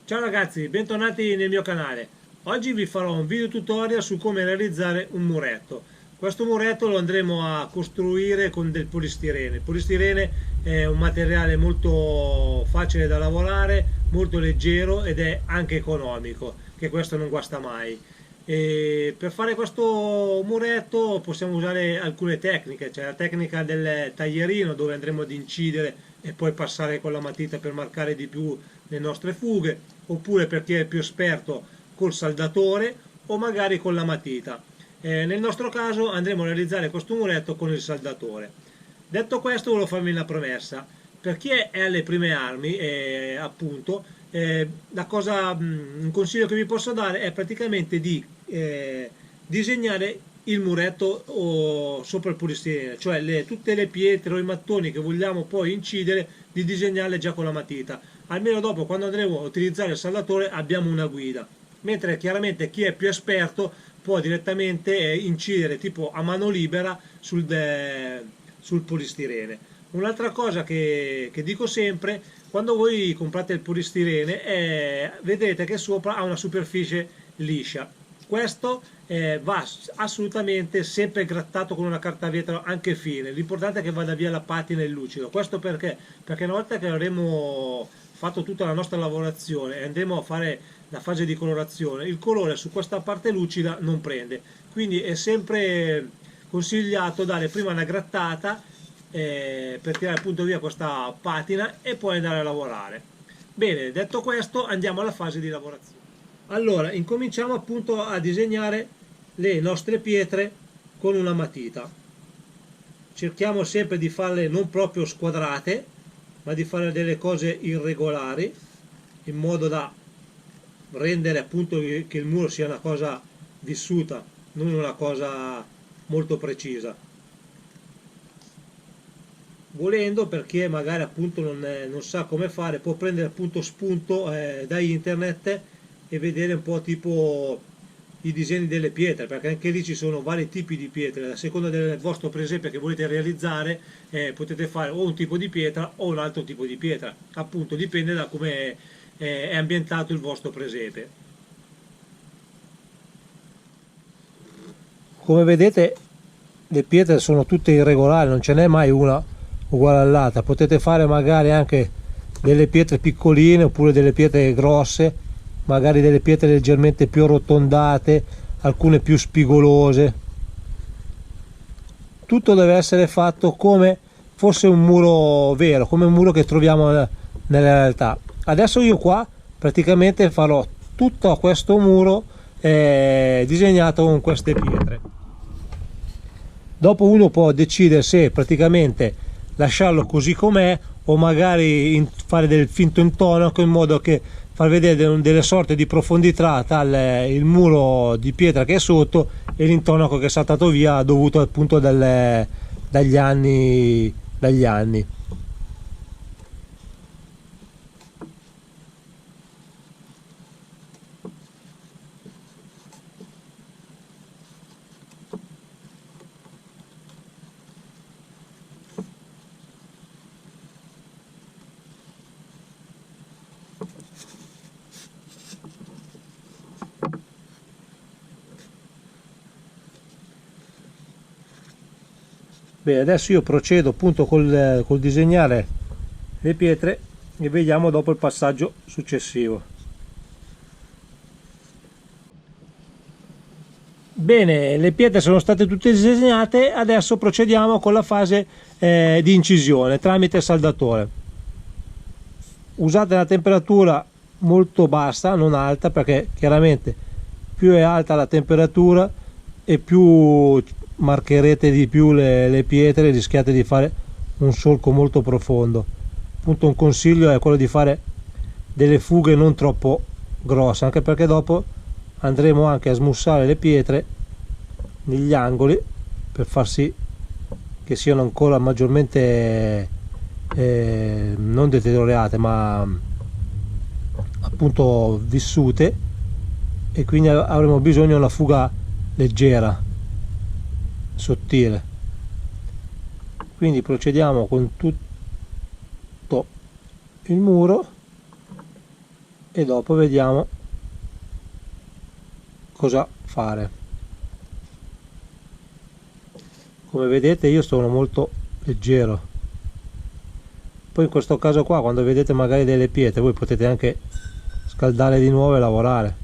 Ciao ragazzi, bentornati nel mio canale. Oggi vi farò un video tutorial su come realizzare un muretto. Questo muretto lo andremo a costruire con del polistirene. Il polistirene è un materiale molto facile da lavorare, molto leggero ed è anche economico, che questo non guasta mai. E per fare questo muretto possiamo usare alcune tecniche, c'è la tecnica del taglierino dove andremo ad incidere e poi passare con la matita per marcare di più le nostre fughe, oppure per chi è più esperto col saldatore o magari con la matita. Nel nostro caso andremo a realizzare questo muretto con il saldatore. Detto questo, volevo farvi una promessa. Per chi è alle prime armi, appunto, un consiglio che vi posso dare è praticamente di disegnare il muretto sopra il polistirene, cioè tutte le pietre o i mattoni che vogliamo poi incidere, di disegnarle già con la matita. Almeno dopo, quando andremo a utilizzare il saldatore, abbiamo una guida. Mentre chiaramente chi è più esperto può direttamente incidere tipo a mano libera sul polistirene. Un'altra cosa che dico sempre, quando voi comprate il polistirene, vedrete che sopra ha una superficie liscia. Questo va assolutamente sempre grattato con una carta vetro anche fine. L'importante è che vada via la patina e il lucido. Questo perché? Perché una volta che avremo fatto tutta la nostra lavorazione e andremo a fare la fase di colorazione, il colore su questa parte lucida non prende. Quindi è sempre consigliato dare prima una grattata per tirare appunto via questa patina e poi andare a lavorare. Bene, detto questo, andiamo alla fase di lavorazione. Allora, incominciamo appunto a disegnare le nostre pietre con una matita. Cerchiamo sempre di farle non proprio squadrate, ma di fare delle cose irregolari, in modo da rendere appunto che il muro sia una cosa vissuta, non una cosa molto precisa. Volendo, per chi magari appunto non sa come fare, può prendere appunto spunto da internet e vedere un po' tipo i disegni delle pietre, perché anche lì ci sono vari tipi di pietre. A seconda del vostro presepe che volete realizzare, potete fare o un tipo di pietra o un altro tipo di pietra, appunto dipende da come è ambientato il vostro presepe. Come vedete, le pietre sono tutte irregolari, non ce n'è mai una uguale all'altra. Potete fare magari anche delle pietre piccoline oppure delle pietre grosse, magari delle pietre leggermente più arrotondate, alcune più spigolose. Tutto deve essere fatto come fosse un muro vero, come un muro che troviamo nella realtà. Adesso io qua praticamente farò tutto questo muro disegnato con queste pietre. Dopo uno può decidere se praticamente lasciarlo così com'è o magari fare del finto intonaco, in modo che far vedere delle sorte di profondità tra il muro di pietra che è sotto e l'intonaco che è saltato via dovuto appunto dagli anni. Bene, adesso io procedo appunto col disegnare le pietre e vediamo dopo il passaggio successivo. Bene, le pietre sono state tutte disegnate, adesso procediamo con la fase di incisione tramite saldatore. Usate una temperatura molto bassa, non alta, perché chiaramente più è alta la temperatura e più marcherete di più le pietre, rischiate di fare un solco molto profondo. Appunto, un consiglio è quello di fare delle fughe non troppo grosse, anche perché dopo andremo anche a smussare le pietre negli angoli per far sì che siano ancora maggiormente non deteriorate, ma appunto vissute, e quindi avremo bisogno di una fuga leggera, sottile. Quindi procediamo con tutto il muro e dopo vediamo cosa fare. Come vedete io sono molto leggero, poi in questo caso qua, quando vedete magari delle pietre, voi potete anche scaldare di nuovo e lavorare.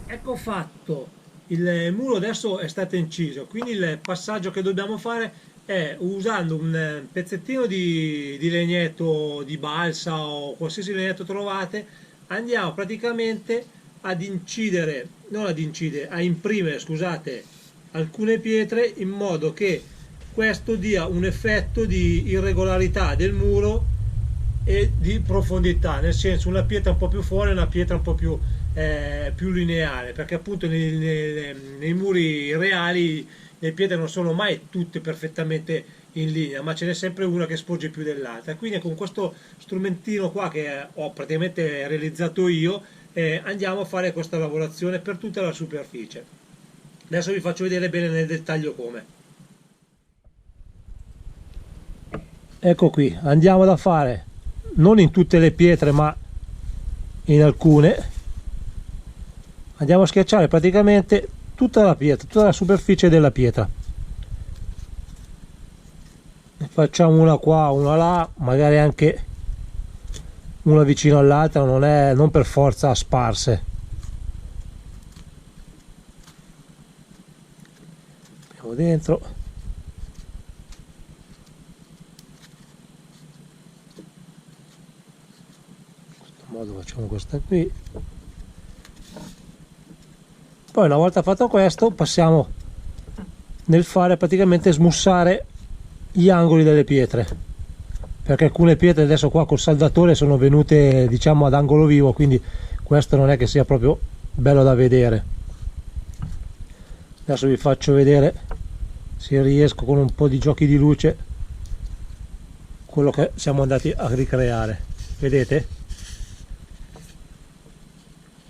Ecco fatto, il muro adesso è stato inciso, quindi il passaggio che dobbiamo fare è, usando un pezzettino di legnetto di balsa o qualsiasi legnetto trovate, andiamo praticamente ad incidere, non ad incidere, a imprimere, scusate, alcune pietre in modo che questo dia un effetto di irregolarità del muro e di profondità, nel senso una pietra un po' più fuori e una pietra un po' più lineare, perché appunto nei muri reali le pietre non sono mai tutte perfettamente in linea, ma ce n'è sempre una che sporge più dell'altra. Quindi con questo strumentino qua che ho praticamente realizzato io, andiamo a fare questa lavorazione per tutta la superficie. Adesso vi faccio vedere bene nel dettaglio come. Ecco qui, andiamo da fare non in tutte le pietre ma in alcune. Andiamo a schiacciare praticamente tutta la pietra, tutta la superficie della pietra. Ne facciamo una qua, una là, magari anche una vicino all'altra, non per forza sparse. Andiamo dentro. Modo facciamo questa qui, poi una volta fatto questo passiamo nel fare praticamente smussare gli angoli delle pietre, perché alcune pietre adesso qua col saldatore sono venute diciamo ad angolo vivo, quindi questo non è che sia proprio bello da vedere. Adesso vi faccio vedere se riesco con un po' di giochi di luce quello che siamo andati a ricreare. Vedete?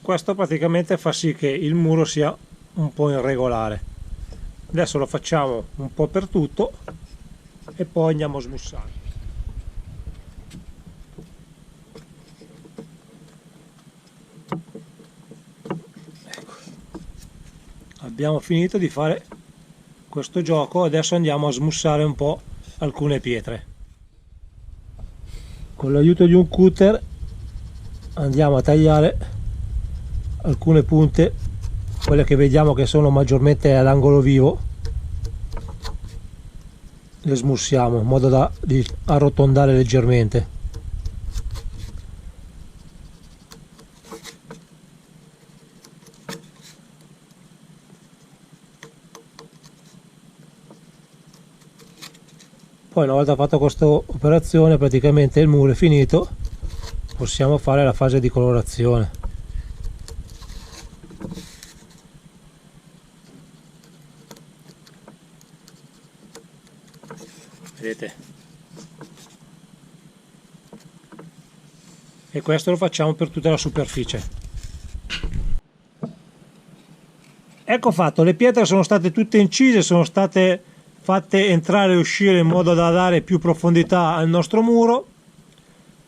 Questo praticamente fa sì che il muro sia un po' irregolare. Adesso lo facciamo un po' per tutto e poi andiamo a smussare. Ecco. Abbiamo finito di fare questo gioco, adesso andiamo a smussare un po' alcune pietre. Con l'aiuto di un cutter andiamo a tagliare alcune punte, quelle che vediamo che sono maggiormente all'angolo vivo, le smussiamo in modo da arrotondare leggermente. Poi una volta fatta questa operazione praticamente il muro è finito, possiamo fare la fase di colorazione. Vedete? E questo lo facciamo per tutta la superficie. Ecco fatto, le pietre sono state tutte incise, sono state fatte entrare e uscire in modo da dare più profondità al nostro muro.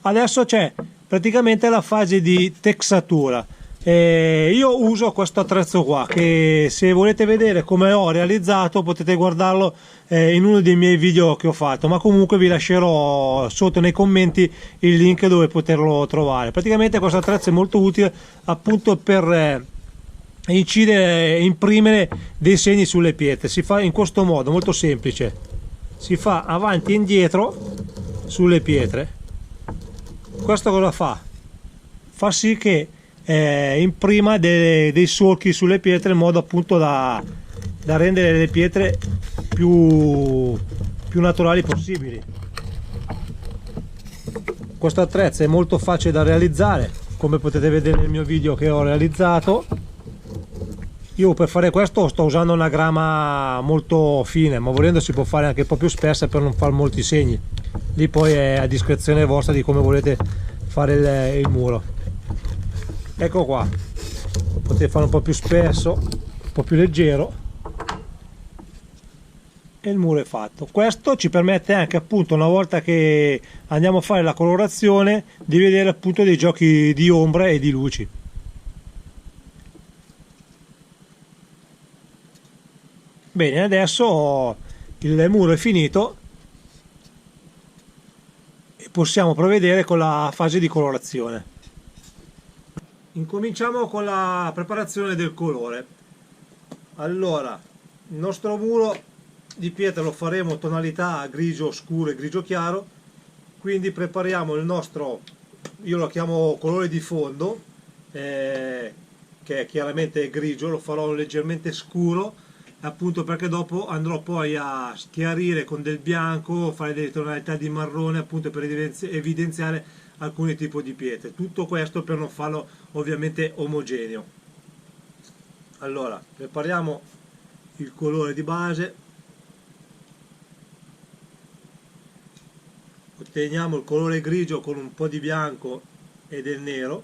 Adesso c'è praticamente la fase di texatura. Io uso questo attrezzo qua che, se volete vedere come ho realizzato, potete guardarlo in uno dei miei video che ho fatto, ma comunque vi lascerò sotto nei commenti il link dove poterlo trovare. Praticamente questo attrezzo è molto utile appunto per incidere e imprimere dei segni sulle pietre. Si fa in questo modo molto semplice, si fa avanti e indietro sulle pietre. Questo cosa fa? Fa sì che imprima dei solchi sulle pietre in modo appunto da rendere le pietre più naturali possibili. Questo attrezzo è molto facile da realizzare, come potete vedere nel mio video che ho realizzato. Io per fare questo sto usando una grama molto fine, ma volendo si può fare anche un po' più spessa per non fare molti segni. Lì poi è a discrezione vostra di come volete fare il muro. Ecco qua, potete fare un po' più spesso, un po' più leggero, e il muro è fatto. Questo ci permette anche, appunto, una volta che andiamo a fare la colorazione, di vedere appunto dei giochi di ombre e di luci. Bene, adesso il muro è finito e possiamo provvedere con la fase di colorazione. Incominciamo con la preparazione del colore. Allora, il nostro muro di pietra lo faremo tonalità grigio scuro e grigio chiaro, quindi prepariamo il nostro, io lo chiamo colore di fondo, che è chiaramente grigio, lo farò leggermente scuro, appunto perché dopo andrò poi a schiarire con del bianco, fare delle tonalità di marrone, appunto per evidenziare alcuni tipi di pietre. Tutto questo per non farlo ovviamente omogeneo. Allora, prepariamo il colore di base, otteniamo il colore grigio con un po' di bianco e del nero.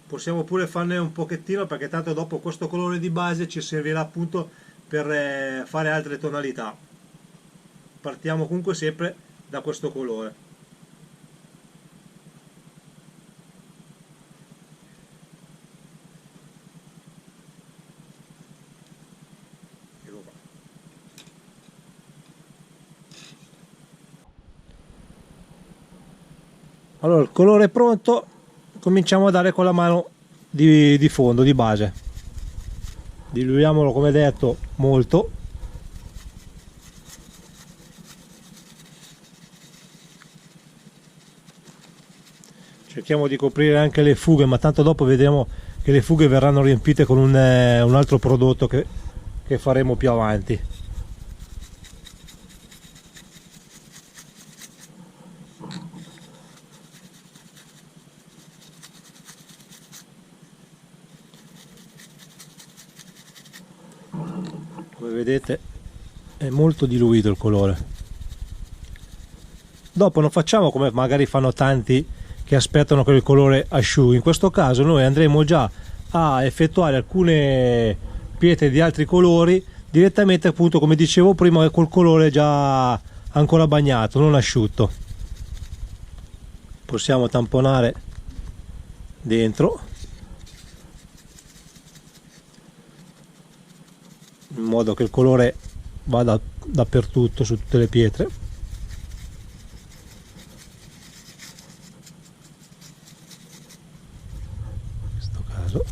Possiamo pure farne un pochettino, perché tanto dopo questo colore di base ci servirà appunto per fare altre tonalità. Partiamo comunque sempre da questo colore. Allora, il colore è pronto, cominciamo a dare con la mano di fondo, di base. Diluiamolo, come detto, molto. Cerchiamo di coprire anche le fughe, ma tanto dopo vedremo che le fughe verranno riempite con un altro prodotto che faremo più avanti. Come vedete è molto diluito il colore. Dopo non facciamo come magari fanno tanti che aspettano che il colore asciughi. In questo caso noi andremo già a effettuare alcune pietre di altri colori direttamente, appunto, come dicevo prima, col colore già ancora bagnato, non asciutto. Possiamo tamponare dentro in modo che il colore vada dappertutto, su tutte le pietre. In questo caso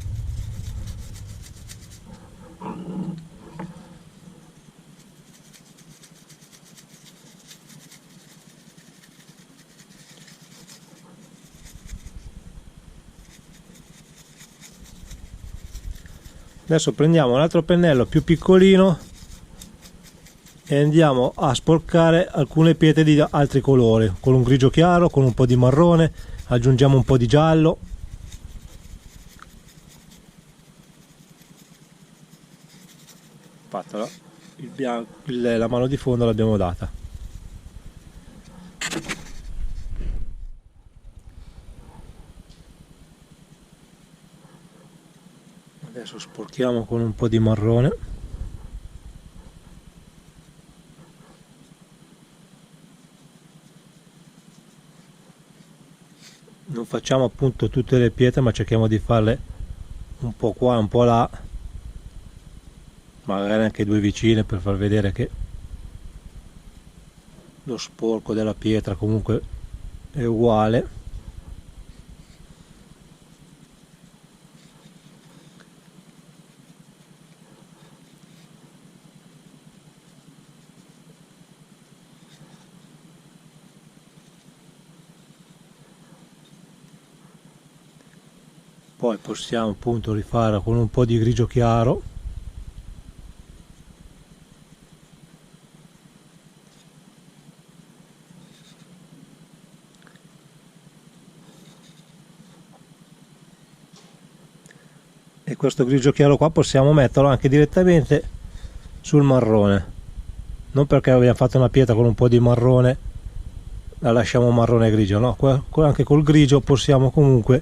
adesso prendiamo un altro pennello più piccolino e andiamo a sporcare alcune pietre di altri colori, con un grigio chiaro, con un po' di marrone, aggiungiamo un po' di giallo. Fatto, il bianco, la mano di fondo l'abbiamo data. Adesso sporchiamo con un po' di marrone. Non facciamo appunto tutte le pietre, ma cerchiamo di farle un po' qua, un po' là, magari anche due vicine, per far vedere che lo sporco della pietra comunque è uguale. Poi possiamo appunto rifare con un po' di grigio chiaro. E questo grigio chiaro qua possiamo metterlo anche direttamente sul marrone, non perché abbiamo fatto una pietra con un po' di marrone la lasciamo marrone e grigio, no, anche col grigio possiamo comunque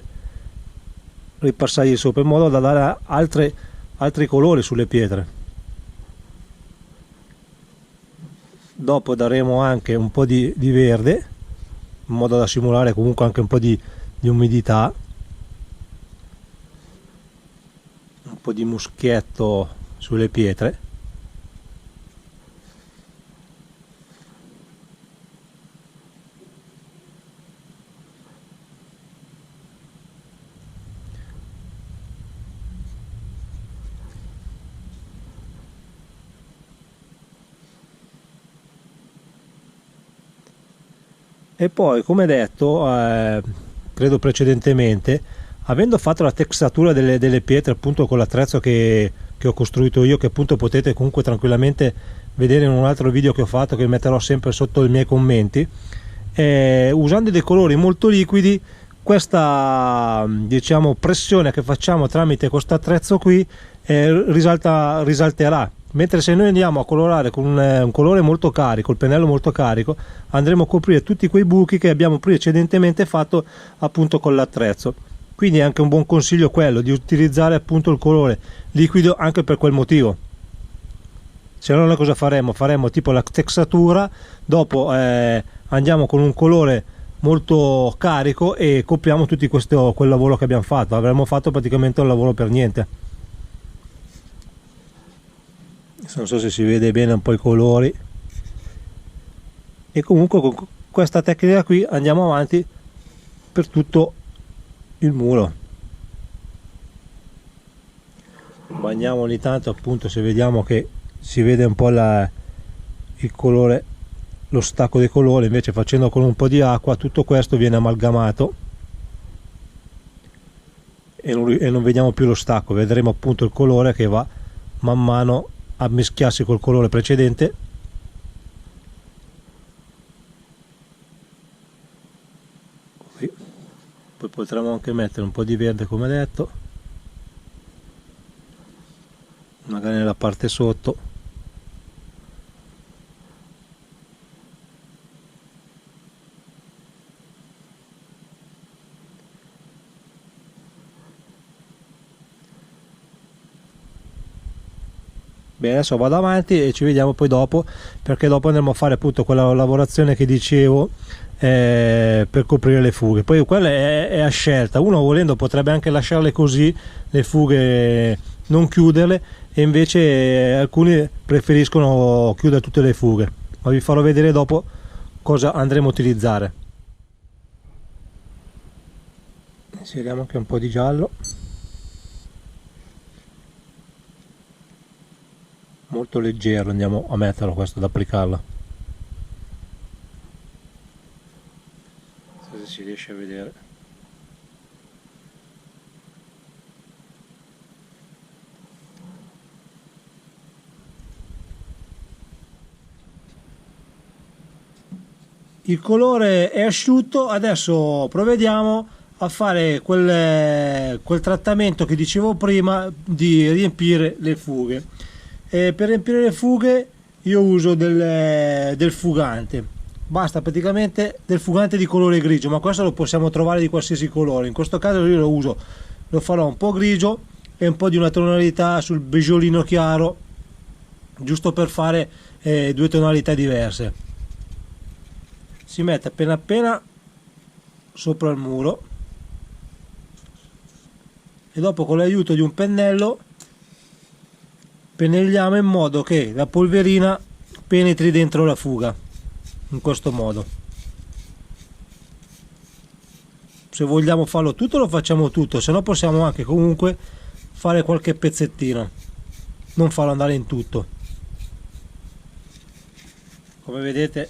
ripassargli sopra in modo da dare altri colori sulle pietre. Dopo daremo anche un po' di verde in modo da simulare comunque anche un po' di umidità, un po' di muschietto sulle pietre. E poi, come detto, credo precedentemente, avendo fatto la texatura delle pietre appunto con l'attrezzo che ho costruito io, che appunto potete comunque tranquillamente vedere in un altro video che ho fatto, che metterò sempre sotto i miei commenti, usando dei colori molto liquidi, questa diciamo pressione che facciamo tramite questo attrezzo qui risalterà. Mentre se noi andiamo a colorare con un colore molto carico, il pennello molto carico, andremo a coprire tutti quei buchi che abbiamo precedentemente fatto appunto con l'attrezzo. Quindi è anche un buon consiglio quello di utilizzare appunto il colore liquido anche per quel motivo. Se no, noi cosa faremo? Faremo tipo la texatura, dopo andiamo con un colore molto carico e copriamo tutto quel lavoro che abbiamo fatto. Avremmo fatto praticamente un lavoro per niente. Non so se si vede bene un po' i colori, e comunque con questa tecnica qui andiamo avanti per tutto il muro. Bagniamo ogni tanto appunto, se vediamo che si vede un po' il colore, lo stacco dei colori, invece facendo con un po' di acqua tutto questo viene amalgamato e non vediamo più lo stacco, vedremo appunto il colore che va man mano a mischiarsi col colore precedente. Così. Poi potremo anche mettere un po' di verde come detto, magari nella parte sotto. Bene, adesso vado avanti e ci vediamo poi dopo, perché dopo andremo a fare appunto quella lavorazione che dicevo per coprire le fughe. Poi quella è a scelta, uno volendo potrebbe anche lasciarle così le fughe, non chiuderle, e invece alcuni preferiscono chiudere tutte le fughe, ma vi farò vedere dopo cosa andremo a utilizzare. Inseriamo anche un po' di giallo, molto leggero, andiamo a metterlo questo, ad applicarlo. Non so se si riesce a vedere. Il colore è asciutto, adesso provvediamo a fare quel trattamento che dicevo prima di riempire le fughe. Per riempire le fughe io uso del fugante, basta praticamente del fugante di colore grigio, ma questo lo possiamo trovare di qualsiasi colore. In questo caso io lo farò un po' grigio e un po' di una tonalità sul beggiolino chiaro, giusto per fare due tonalità diverse. Si mette appena sopra il muro e dopo con l'aiuto di un pennello pennelliamo in modo che la polverina penetri dentro la fuga, in questo modo. Se vogliamo farlo tutto lo facciamo tutto, se no possiamo anche comunque fare qualche pezzettino, non farlo andare in tutto. Come vedete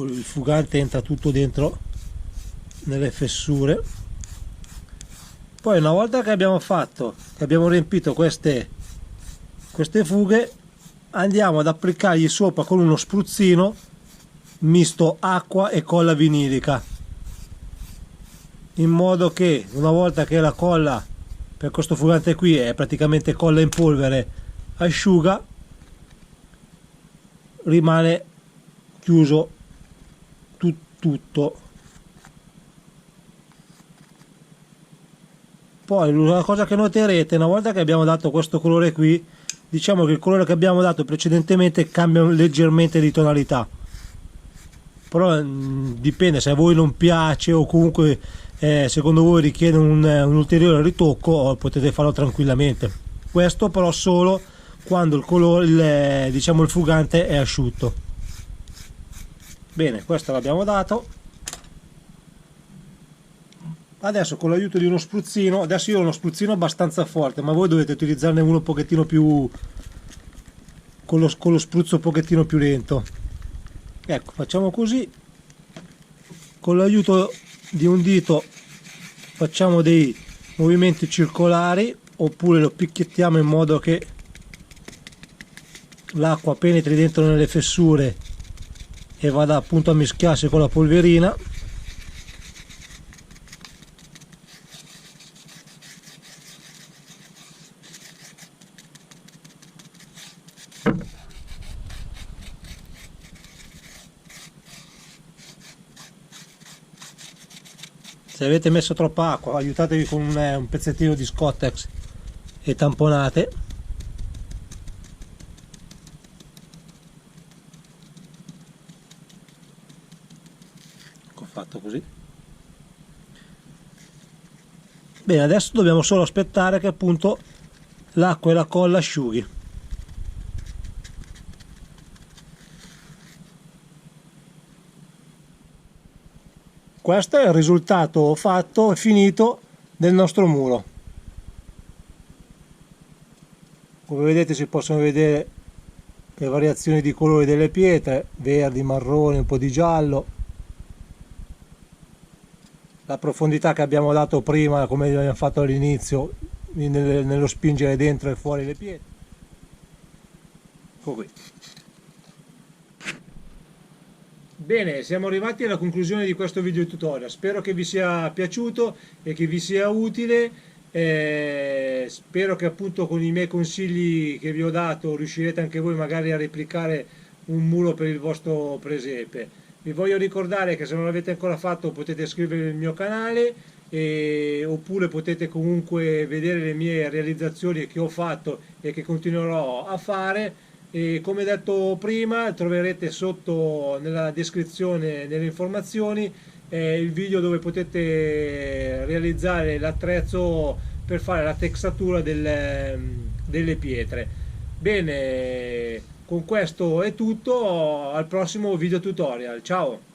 il fugante entra tutto dentro nelle fessure. Poi una volta che abbiamo riempito queste fughe, andiamo ad applicargli sopra con uno spruzzino misto acqua e colla vinilica, in modo che una volta che la colla per questo fugante qui è praticamente colla in polvere, asciuga, rimane chiuso tutto. Poi una cosa che noterete, una volta che abbiamo dato questo colore qui, diciamo che il colore che abbiamo dato precedentemente cambia leggermente di tonalità, però dipende, se a voi non piace o comunque secondo voi richiede un ulteriore ritocco, potete farlo tranquillamente. Questo però solo quando il colore, diciamo il fugante è asciutto. Bene, questo l'abbiamo dato. Adesso con l'aiuto di uno spruzzino, adesso io ho uno spruzzino abbastanza forte, ma voi dovete utilizzarne uno un pochettino più, con lo spruzzo un pochettino più lento. Ecco, facciamo così, con l'aiuto di un dito facciamo dei movimenti circolari, oppure lo picchiettiamo in modo che l'acqua penetri dentro nelle fessure e vada appunto a mischiarsi con la polverina. Se avete messo troppa acqua, aiutatevi con un pezzettino di Scottex e tamponate. Ecco fatto così. Bene, adesso dobbiamo solo aspettare che appunto l'acqua e la colla asciughi. Questo è il risultato fatto e finito del nostro muro. Come vedete si possono vedere le variazioni di colore delle pietre, verdi, marroni, un po' di giallo. La profondità che abbiamo dato prima, come abbiamo fatto all'inizio, nello spingere dentro e fuori le pietre. Ecco qui. Bene, siamo arrivati alla conclusione di questo video tutorial, spero che vi sia piaciuto e che vi sia utile, spero che appunto con i miei consigli che vi ho dato riuscirete anche voi magari a replicare un muro per il vostro presepe. Vi voglio ricordare che se non l'avete ancora fatto potete iscrivervi al mio canale, oppure potete comunque vedere le mie realizzazioni che ho fatto e che continuerò a fare. E come detto prima, troverete sotto nella descrizione, nelle informazioni, il video dove potete realizzare l'attrezzo per fare la texatura delle pietre. Bene, con questo è tutto, al prossimo video tutorial, ciao!